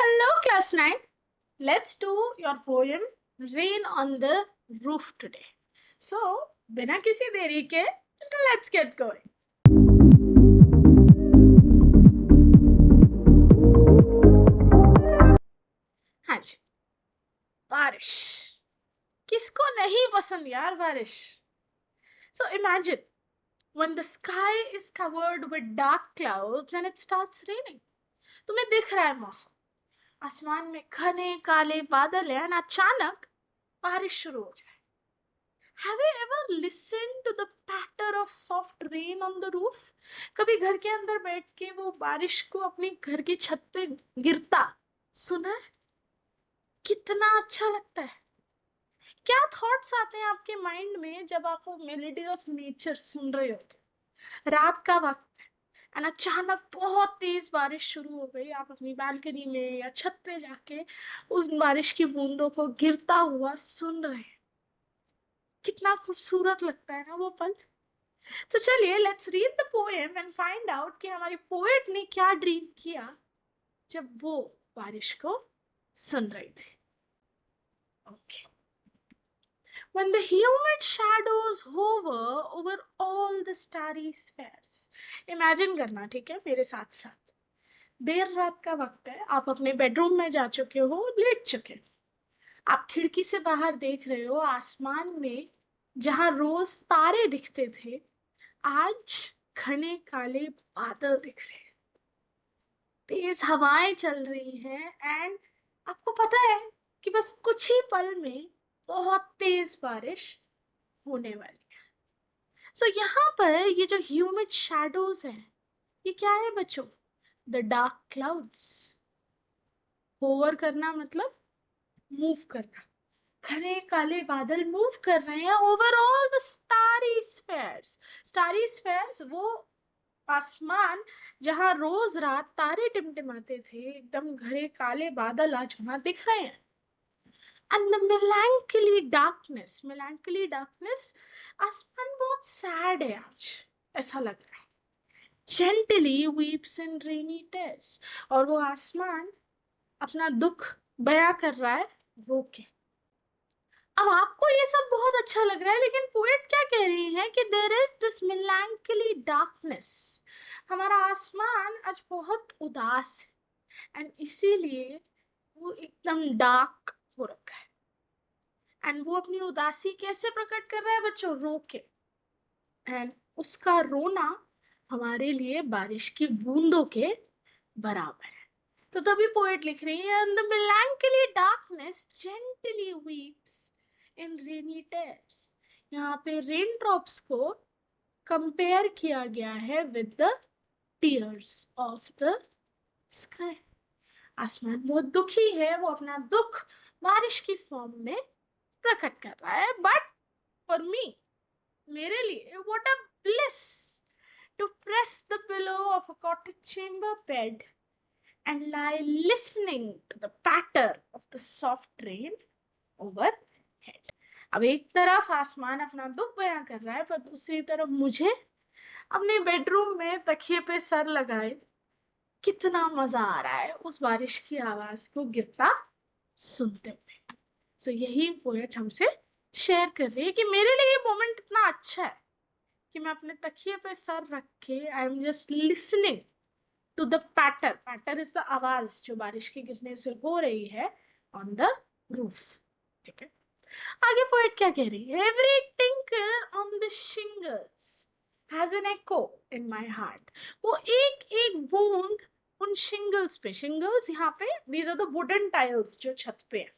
Hello, class 9. Let's do your poem Rain on the Roof today. So, बिना किसी देरी के, let's get going. हाँ जी, बारिश. किसको नहीं पसंद यार बारिश? So imagine when the sky is covered with dark clouds and it starts raining. तुम्हें दिख रहा है मौसम, आसमान में घने काले बादल हैं, और अचानक बारिश शुरू हो जाए. Have you ever listened to the patter of soft rain on the roof? कभी घर के अंदर बैठ के वो बारिश को अपनी घर की छत पे गिरता सुना है? कितना अच्छा लगता है. क्या थॉट्स आते हैं आपके माइंड में जब आप वो मेलोडी ऑफ नेचर सुन रहे होते? रात का वक्त है और अचानक बहुत तेज बारिश शुरू हो गई. आप अपनी बालकनी में या छत पे जाके उस बारिश की बूंदों को गिरता हुआ सुन रहे हैं. कितना खूबसूरत लगता है ना वो पल. तो चलिए let's read the poem and find out कि हमारी पोएट ने क्या ड्रीम किया जब वो बारिश को सुन रही थी. Okay. When the humid shadows hover over all the starry spheres. Imagine करना, ठीक है, मेरे साथ साथ. देर रात का वक्त है, आप अपने बेडरूम में जा चुके हो, लेट चुके. आप खिड़की से बाहर देख रहे हो, आसमान में जहां रोज तारे दिखते थे, आज घने काले बादल दिख रहे हैं. तेज हवाएं चल रही हैं एंड आपको पता है कि बस कुछ ही पल में बहुत तेज बारिश होने वाली है. सो यहाँ पर ये जो ह्यूमिड शैडोज हैं, ये क्या है बच्चों? The dark clouds. होवर करना मतलब मूव करना. घने काले बादल मूव कर रहे हैं over all the starry spheres. Starry spheres वो आसमान जहां रोज रात तारे टिमटिमाते थे, एकदम घरे काले बादल आज वहां दिख रहे हैं. एंड द melancholy darkness, आसमान बहुत सैड है आज, ऐसा लग रहा है. gently weeps in rainy tears, और वो आसमान अपना दुख बयां कर रहा है रो के. अब आपको ये सब बहुत अच्छा लग रहा है, लेकिन पोएट क्या कह रही है कि there is this melancholy darkness. हमारा आसमान आज बहुत उदास है एंड इसीलिए वो एकदम डार्क हो रखा है. एंड वो अपनी उदासी कैसे प्रकट कर रहा है बच्चों? रो के. एंड उसका रोना हमारे लिए बारिश की बूंदों के बराबर है. तो तभी पोएट लिख रही है, and the melancholy darkness gently weeps in rainy tears. यहाँ पे रेन ड्रॉप्स को कंपेयर किया गया है with the tears of the sky. आसमान बहुत दुखी है, वो अपना दुख बारिश की फॉर्म में प्रकट कर रहा है. बट फॉर मी, मेरे लिए, what a bliss to press the pillow of a cottage chamber bed and lie listening to the patter of the soft rain overhead. अब एक तरफ आसमान अपना दुख बयां कर रहा है, पर दूसरी तरफ मुझे अपने बेडरूम में तकिए पे सर लगाए कितना मजा आ रहा है उस बारिश की आवाज को गिरता सुनते हुए. तो यही पोएट हमसे शेयर कर रही है कि मेरे लिए ये मोमेंट इतना अच्छा है कि मैं अपने तकिए पे सर रख के I am just listening to the patter is the आवाज जो बारिश के गिरने से हो रही है ऑन द रूफ. ठीक है. आगे पोएट क्या कह रही है? Every tinkle on the shingles has an echo in my heart. वो एक एक बूंद उन शिंगल्स पे, शिंगल्स यहाँ पे these are the wooden tiles जो छत पे है,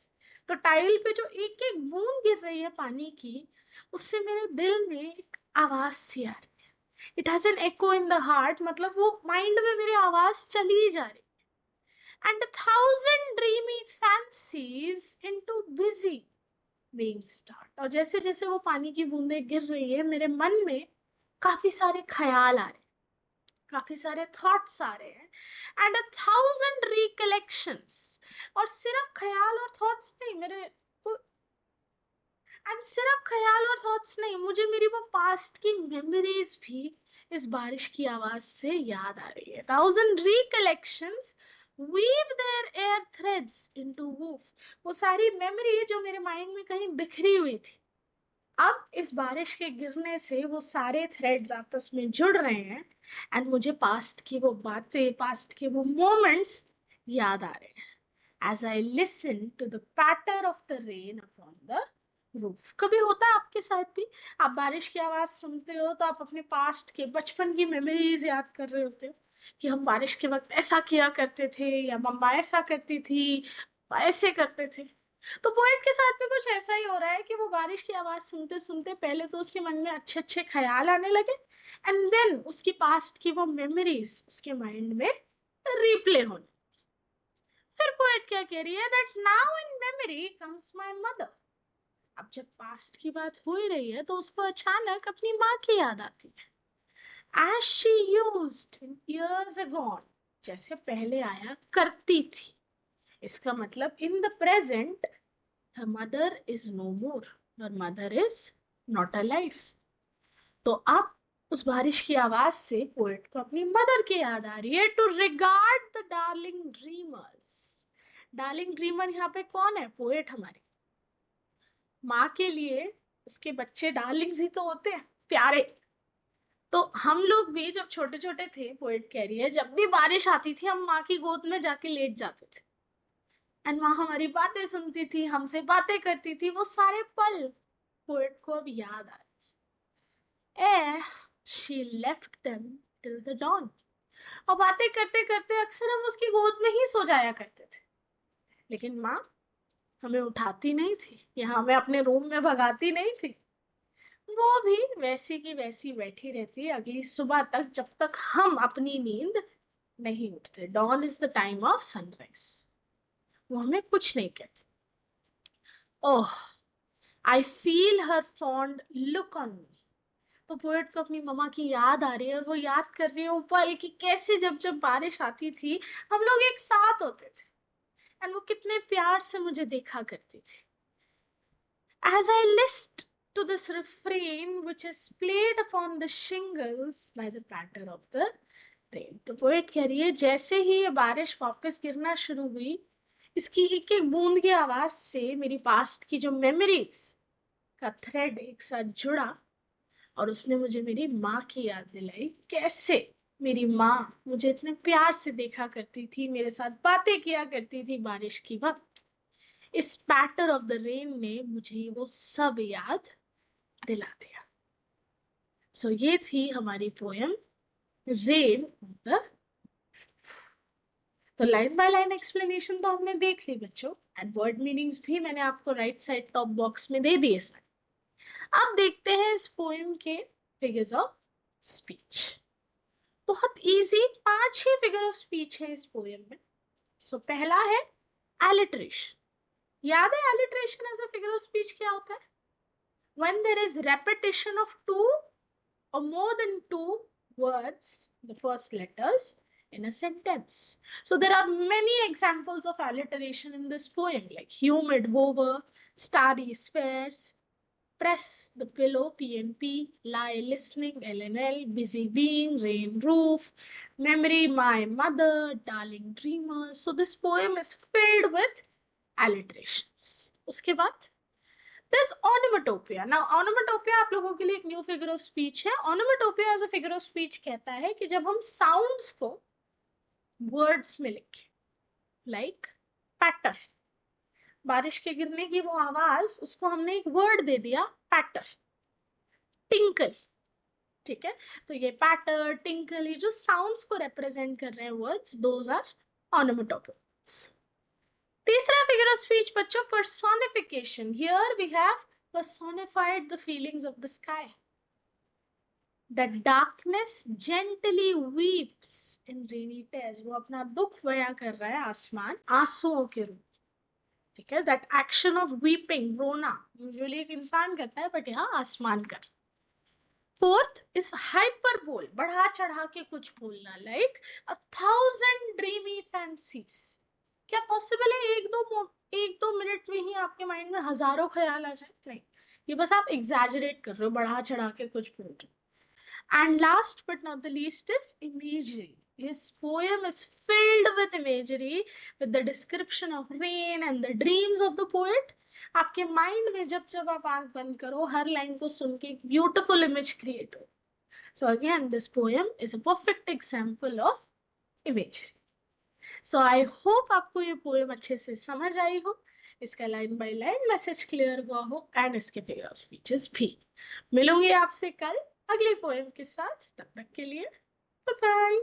तो टाइल पे जो एक एक बूंद गिर रही है पानी की, उससे मेरे दिल में एक आवाज सी आ रही. It has an echo in the heart मतलब वो माइंड में मेरी आवाज चली जा रही. And 1,000 dreamy fancies into busy being start. और जैसे जैसे वो पानी की बूंदें गिर रही है, मेरे मन में काफी सारे ख्याल आ रहे हैं, काफी सारे थॉट्स आ रहे हैं. And 1,000 recollections. और सिर्फ ख्याल और थॉट्स नहीं, सिर्फ ख्याल और थॉट्स नहीं, मुझे मेरी वो पास्ट की मेमोरीज भी इस बारिश की आवाज से याद आ रही है. 1,000 recollections weave their air threads into woof. वो सारी मेमोरी जो मेरे माइंड में कहीं बिखरी हुई थी, अब इस बारिश के गिरने से वो सारे थ्रेड्स आपस में जुड़ रहे हैं, एंड मुझे पास्ट की वो बातें, पास्ट के वो मोमेंट्स याद आ रहे हैं as I listen to the patter of the rain upon the roof. कभी होता है आपके साथ भी, आप बारिश की आवाज सुनते हो तो आप अपने पास्ट के बचपन की मेमोरीज याद कर रहे होते हो कि हम बारिश के वक्त ऐसा किया करते थे, या मम्मा ऐसा करती थी, ऐसे करते थे। तो पोएट के साथ भी कुछ ऐसा ही हो रहा है कि वो बारिश की आवाज सुनते सुनते पहले तो उसके मन में अच्छे अच्छे ख्याल आने लगे, एंड देन उसकी पास्ट की वो मेमोरीज उसके माइंड में रिप्ले होने। फिर पोएट क्या कह रही है, that now in memory comes my mother. अब जब पास्ट की बात हो ही रही है तो उसको अचानक अपनी माँ की याद आती है, as she used in years agone, जैसे पहले आया करती थी। इसका मतलब in the present her mother is no more, her mother is not alive। तो अब उस बारिश की आवाज से पोएट को अपनी मदर की याद आ रही है, to regard the darling dreamers. Darling dreamer यहाँ पे कौन है, पोएट हमारी। माँ के लिए उसके बच्चे डार्लिंग्स ही तो होते हैं, प्यारे। तो हम लोग भी जब छोटे छोटे थे, पोएट कह रही है, जब भी बारिश आती थी हम माँ की गोद में जाके लेट जाते थे, एंड माँ हमारी बातें सुनती थी, हमसे बातें करती थी। वो सारे पल पोएट को अब याद आ रहे। She left them till the dawn. और बातें करते करते अक्सर हम उसकी गोद में ही सो जाया करते थे, लेकिन माँ हमें उठाती नहीं थी या हमें अपने रूम में भगाती नहीं थी। वो भी वैसी की वैसी बैठी रहती अगली सुबह तक, जब तक हम अपनी नींद नहीं उठते। Dawn is the time of sunrise. वो हमें कुछ नहीं कहती। Oh, I feel her fond look on me. तो पोएट को अपनी मम्मा की याद आ रही है, और वो याद कर रही है वो पल कि कैसे जब जब बारिश आती थी हम लोग एक साथ होते थे, एंड वो कितने प्यार से मुझे देखा करती थी। As I list to this refrain which is played upon the shingles by the patter of the rain। तो पोएट कह रही है, जैसे ही ये बारिश वापस गिरना शुरू हुई, इसकी एक एक बूंद की आवाज से मेरी पास्ट की जो मेमोरीज का थ्रेड एक साथ जुड़ा, और उसने मुझे मेरी माँ की याद दिलाई। कैसे मेरी माँ मुझे इतने प्यार से देखा करती थी, मेरे साथ बातें किया करती थी बारिश की वक्त। इस पैटर ऑफ द रेन ने मुझे वो सब याद दिला दिया। सो ये थी हमारी पोयम रेन ऑन द। तो लाइन बाय लाइन एक्सप्लेनेशन तो हमने देख ली बच्चों, एंड वर्ड मीनिंग्स भी मैंने आपको राइट साइड टॉप बॉक्स में दे दिए सारे। अब देखते हैं इस पोएम के फिगर्स ऑफ स्पीच। बहुत easy 5 he figure of speech है इस पोएम में। सो पहला है एलिट्रेशन। याद है alliteration as a figure of speech क्या होता है? When there is repetition of two or more than two words, the first letters in a sentence. So there are many examples of alliteration in this poem, like humid over, starry spheres, press the pillow, PNP, lie listening, LNL, busy being, rain roof, memory, my mother, darling dreamer. So this poem is filled with alliterations. उसके बाद this onomatopoeia। Now onomatopoeia आप लोगों के लिए एक new figure of speech है। onomatopoeia as a figure of speech कहता है कि जब हम साउंड्स को वर्ड्स में लिखें, लाइक पैटर, बारिश के गिरने की वो आवाज, उसको हमने एक वर्ड दे दिया पैटर, टिंकल। ठीक है, तो ये पैटर, टिंकल, ये जो साउंड्स को रिप्रेजेंट कर रहे हैं वर्ड्स, दोज आर onomatopoeias। तीसरा फिगर ऑफ स्पीच बच्चों, personification। Here we have personified the feelings of the sky। The darkness gently weeps in rainy tears। वो अपना दुख बयां कर रहा है आसमान आंसुओं के रूप। ठीक है, दैट एक्शन ऑफ वीपिंग, रोना, यूजुअली एक इंसान करता है, बट यहाँ आसमान कर। फोर्थ इज हाइपरबोल, बढ़ा चढ़ा के कुछ बोलना, like a thousand dreamy fancies. क्या पॉसिबल है एक दो मिनट में ही आपके माइंड में हजारों ख्याल आ जाए? नहीं, ये बस आप एग्जैजरेट कर रहे हो, बढ़ा चढ़ा के कुछ बोल रहे हो। And last but not the least is imagery. His poem is filled with imagery, with the description of rain and the dreams of the poet. आपके माइंड में जब जब आप आंख बंद करो, हर लाइन को सुन के एक ब्यूटिफुल इमेज क्रिएट हो. So again, this poem is a perfect example of imagery. So I hope आपको ये पोएम अच्छे से समझ आई हो, इसका line by line message clear हुआ हो, एंड इसके फिगर ऑफ स्पीचेस भी. मिलूंगी आपसे कल अगली पोएम के साथ. तब तक के लिए बाय बाय.